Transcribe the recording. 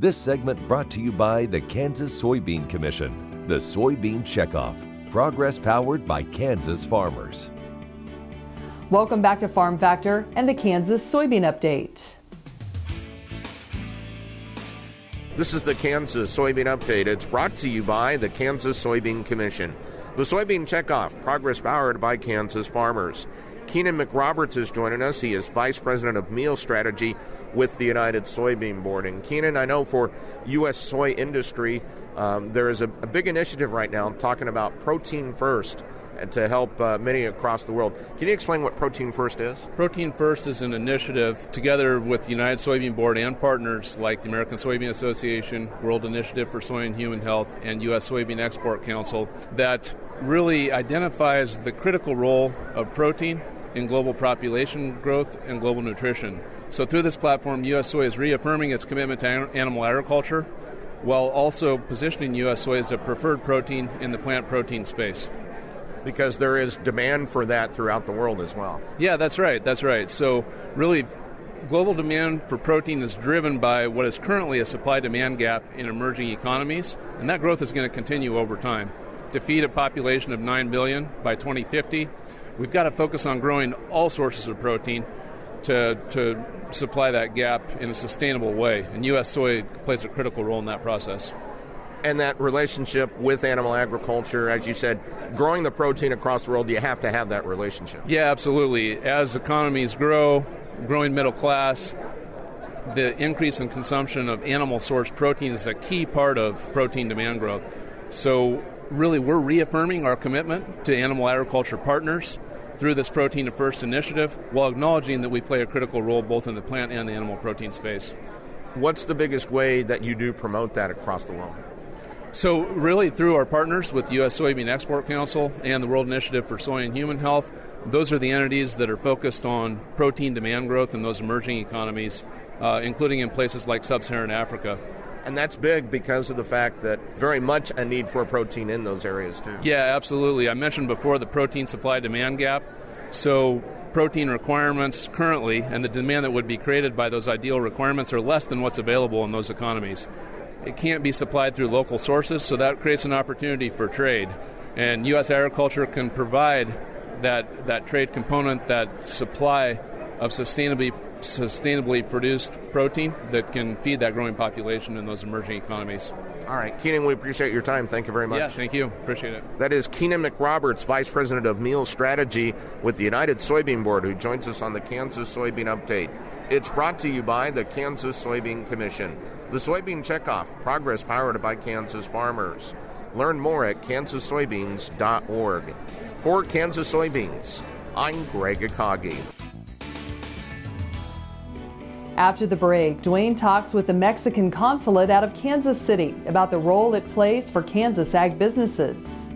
This segment brought to you by the Kansas Soybean Commission, the Soybean Checkoff, progress powered by Kansas farmers. Welcome back to Farm Factor and the Kansas Soybean Update. This is the Kansas Soybean Update. It's brought to you by the Kansas Soybean Commission. The Soybean Checkoff, progress powered by Kansas farmers. Keenan McRoberts is joining us. He is Vice President of Meal Strategy with the United Soybean Board. And Keenan, I know for U.S. soy industry, there is a big initiative right now talking about protein first to help many across the world. Can you explain what Protein First is? Protein First is an initiative together with the United Soybean Board and partners like the American Soybean Association, World Initiative for Soy and Human Health, and U.S. Soybean Export Council that really identifies the critical role of protein in global population growth and global nutrition. So through this platform, U.S. soy is reaffirming its commitment to animal agriculture while also positioning U.S. soy as a preferred protein in the plant protein space. Because there is demand for that throughout the world as well. Yeah, that's right. So really, global demand for protein is driven by what is currently a supply-demand gap in emerging economies, and that growth is going to continue over time. To feed a population of 9 billion by 2050, we've got to focus on growing all sources of protein to supply that gap in a sustainable way, and U.S. soy plays a critical role in that process. And that relationship with animal agriculture, as you said, growing the protein across the world, you have to have that relationship. Yeah, absolutely. As economies grow, growing middle class, the increase in consumption of animal-sourced protein is a key part of protein demand growth. So really, we're reaffirming our commitment to animal agriculture partners through this Protein First initiative while acknowledging that we play a critical role both in the plant and the animal protein space. What's the biggest way that you do promote that across the world? So really through our partners with U.S. Soybean Export Council and the World Initiative for Soy and Human Health, those are the entities that are focused on protein demand growth in those emerging economies, including in places like sub-Saharan Africa. And that's big because of the fact that very much a need for protein in those areas too. Yeah, absolutely. I mentioned before the protein supply-demand gap. So protein requirements currently and the demand that would be created by those ideal requirements are less than what's available in those economies. It can't be supplied through local sources, so that creates an opportunity for trade. And U.S. agriculture can provide that trade component, that supply of sustainably produced protein that can feed that growing population in those emerging economies. All right, Keenan, we appreciate your time. Thank you very much. Yeah, thank you. Appreciate it. That is Keenan McRoberts, Vice President of Meal Strategy with the United Soybean Board, who joins us on the Kansas Soybean Update. It's brought to you by the Kansas Soybean Commission. The Soybean Checkoff, progress powered by Kansas farmers. Learn more at kansassoybeans.org. For Kansas Soybeans, I'm Greg Akagi. After the break, Dwayne talks with the Mexican consulate out of Kansas City about the role it plays for Kansas ag businesses.